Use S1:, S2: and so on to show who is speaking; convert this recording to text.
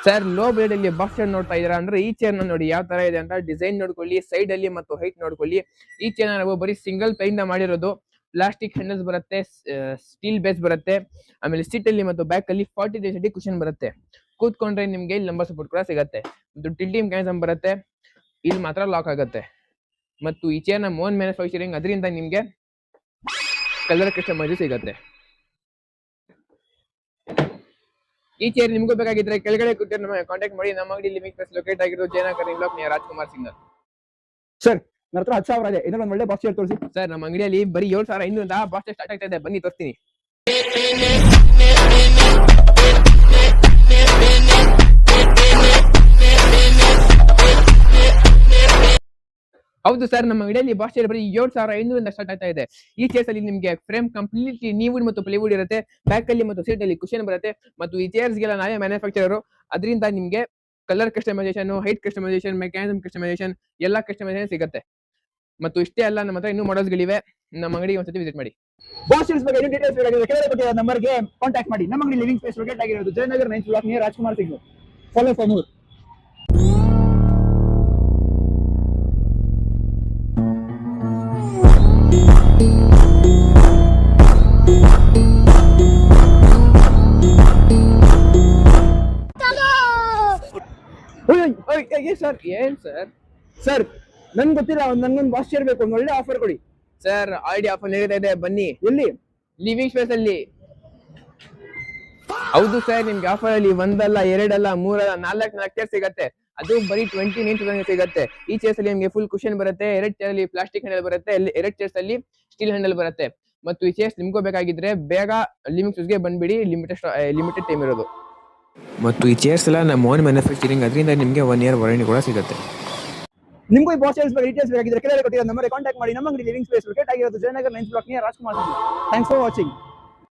S1: Sir low budget ಅಲ್ಲಿ box chair ನೋಡ್ತಾ ಇದೀರಾ ಅಂದ್ರೆ ಈ ಚೇರ್ ನೋಡಿ ಯಾವ ತರ ಇದೆ ಅಂತ ಡಿಸೈನ್ ನೋಡ್ಕೊಳ್ಳಿ, ಸೈಡ್ ಅಲ್ಲಿ ಮತ್ತು ಹೈಟ್ ನೋಡ್ಕೊಳ್ಳಿ. ಈ ಚೇರ್ ನಾವು ಬರೀ ಸಿಂಗಲ್ ಪ್ಲೈನ್ ಮಾಡಿರೋದು. ಪ್ಲಾಸ್ಟಿಕ್ ಹ್ಯಾಂಡಲ್ಸ್ ಬರುತ್ತೆ, ಸ್ಟೀಲ್ ಬೇಸ್ ಬರುತ್ತೆ, ಆಮೇಲೆ ಸೀಟ್ ಅಲ್ಲಿ ಮತ್ತು ಬ್ಯಾಕ್ ಅಲ್ಲಿ 40 ಕುಷನ್ ಬರುತ್ತೆ. ಕೂತ್ಕೊಂಡ್ರೆ ನಿಮ್ಗೆ ಇಲ್ಲಿ ನಂಬರ್ ಸಪೋರ್ಟ್ ಕೂಡ ಸಿಗುತ್ತೆ. ಮತ್ತು ಟಿಲ್ಟಿಂಗ್ ಮೆಕ್ಯಾನಿಸಮ್ ಬರುತ್ತೆ, ಇಲ್ಲಿ ಮಾತ್ರ ಲಾಕ್ ಆಗುತ್ತೆ. ಮತ್ತು ಈ ಚೇರ್ ನ ಓನ್ ಮ್ಯಾನುಫ್ಯಾಕ್ಚರಿಂಗ್, ಅದರಿಂದ ನಿಮ್ಗೆ ಕಲರ್ ಕಸ್ಟಮೈಸ್ ಸಿಗುತ್ತೆ. ಈ ಚೇರ್ ನಿಮ್ಗೂ ಬೇಕಾಗಿದ್ರೆ ಕೆಳಗಡೆ ಕೊಟ್ಟಿರೋ ನಮಗೆ ಕಾಂಟ್ಯಾಕ್ಟ್ ಮಾಡಿ. ನಮ್ಮ ಅಂಗಡಿ ಲಿವಿಂಗ್ ಸ್ಪೇಸ್ ಲೊಕೇಟ್ ಆಗಿರೋದು Jayanagar block near Rajkumar signal.
S2: Sir ನನ್ನ ಹತ್ರ 10,000 ಇದೆ, ಇದರಲ್ಲಿ ಒಂದು ಒಳ್ಳೆ ಬಾಕ್ಸ್ ಚೇರ್ ತೋರಿಸಿ.
S1: ಸರ್ ನಮ್ಮ ಅಂಗಡಿಯಲ್ಲಿ ಬರೀ 7,500 ಬಾಕ್ಸ್ ಸ್ಟಾರ್ಟ್ ಆಗ್ತಾ ಇದೆ, ಬನ್ನಿ ತೋರಿಸ್ತೀನಿ. ಹೌದು ಸರ್, ನಮ್ಮ ಅಂಗಡಿಯಲ್ಲಿ ಬಾಕ್ಸ್ ಚೇರ್ ಬರೀ 7,500 ಸ್ಟಾರ್ಟ್ ಆಗ್ತಾ ಇದೆ. ಈ ಚೇರ್ಸ್ ಅಲ್ಲಿ ನಿಮಗೆ ಫ್ರೇಮ್ ಕಂಪ್ಲೀಟ್ಲಿ ನೀವುಡ್ ಮತ್ತು ಪ್ಲೈವುಡ್ ಇರುತ್ತೆ. ಬ್ಯಾಕ್ ಅಲ್ಲಿ ಮತ್ತು ಸೀಟ್ ಅಲ್ಲಿ ಕುಷನ್ ಬರುತ್ತೆ. ಮತ್ತು ಈ ಚೇರ್ಸ್ ಗೆಲ್ಲ ನಾವೇ ಮ್ಯಾನುಫ್ಯಾಕ್ಚರರ್, ಅದರಿಂದ ನಿಮಗೆ colour customisation, height customisation, mechanism customisation ಎಲ್ಲ ಕಸ್ಟಮೈಸೇಷನ್ ಸಿಗುತ್ತೆ. ಮತ್ತು ಇಷ್ಟೇ ಅಲ್ಲ, ನಮ್ಮ ಹತ್ರ ಇನ್ನೂ ಮಾಡೆಲ್ಸ್ ಗಳಿವೆ. ನಮ್ಮ ಅಂಗಡಿಗೆ ಒಂದ್ಸತಿ ವಿಸಿಟ್ ಮಾಡಿ.
S2: ಬಾಕ್ಸ್ ಚೇರ್ಸ್ ಬಗ್ಗೆ ಡೀಟೇಲ್ಸ್ ಬೇಕಾಗಿದೆ ಕೆಳಗಡೆ ಕೊಟ್ಟಿರೋ ನಂಬರ್ಗೆ ಕಾಂಟ್ಯಾಕ್ಟ್ ಮಾಡಿ. ನಮ್ಮ ಅಂಗಡಿ ಲಿವಿಂಗ್ ಸ್ಪೇಸ್ ಲೊಕೇಟ್ ಆಗಿರೋದು Jayanagar 9th block near Rajkumar signal. Follow for more.
S1: Sir ಏನ್ ಸರ್?
S2: ಸರ್ ನನ್ಗೆ ಗೊತ್ತಿಲ್ಲ, ನನ್ಗೊಂದು ಬಾಕ್ಸ್ ಚೇರ್ ಬೇಕು, ಒಂದು ಒಳ್ಳೆ ಆಫರ್ ಕೊಡಿ.
S1: ಸರ್ ಆಲ್ರೆಡಿ ಆಫರ್ ನಡೀತಾ ಇದೆ, ಬನ್ನಿ.
S2: ಎಲ್ಲಿ?
S1: ಲಿವಿಂಗ್ ಸ್ಪೇಸ್ ಅಲ್ಲಿ. ಹೌದು ಸರ್, ನಿಮ್ಗೆ ಆಫರ್ ಅಲ್ಲಿ 1 ಅಲ್ಲ 2 ಅಲ್ಲ 3 ಅಲ್ಲ 4 ಚೇರ್ ಸಿಗುತ್ತೆ. ಅದು ಬರೀ 29,000 ಸಿಗುತ್ತೆ. ಈ ಚೇರ್ಸ್ ಅಲ್ಲಿ ನಿಮಗೆ ಫುಲ್ ಕುಷನ್ ಬರುತ್ತೆ. 2 ಚೇರ್ ಅಲ್ಲಿ ಪ್ಲಾಸ್ಟಿಕ್ ಹ್ಯಾಂಡಲ್ ಬರುತ್ತೆ, 2 ಚೇರ್ಸ್ ಅಲ್ಲಿ ಸ್ಟೀಲ್ ಹ್ಯಾಂಡಲ್ ಬರುತ್ತೆ. ಮತ್ತು ಈ ಚೇರ್ಸ್ ನಿಮ್ಗೂ ಬೇಕಾಗಿದ್ರೆ ಬೇಗ ಲಿವಿಂಗ್ ಸ್ಪೇಸ್ಗೆ ಬಂದ್ಬಿಡಿ, ಲಿಮಿಟೆಡ್ ಟೈಮ್ ಇರೋದು. ಮತ್ತು ಈ ಚೇರ್ಸ್ ಎಲ್ಲ ನಮ್ಮ ಓನ್ ಮ್ಯಾನುಫ್ಯಾಕ್ಚರಿಂಗ್, ಅದರಿಂದ ನಿಮಗೆ 1 year ವಾರಂಟಿ ಕೂಡ ಸಿಗುತ್ತೆ.
S2: ನಿಮಗೂ ಈ ಬಾಕ್ಸ್ ಚೇರ್ಸ್ ಬಗ್ಗೆ ಡೀಟೇಲ್ಸ್ ಬೇಕಾಗಿದ್ರೆ ಕೆಳಗಡೆ ಕೊಟ್ಟಿರೋ ನಂಬರ್ಗೆ ಕಾಂಟ್ಯಾಕ್ಟ್ ಮಾಡಿ. ನಮ್ಮ ಅಂಗಡಿ ಲಿವಿಂಗ್ ಸ್ಪೇಸ್ ಲೊಕೇಟ್ ಆಗಿರೋದು Jayanagar 9th block near Rajkumar signal. Thanks for watching.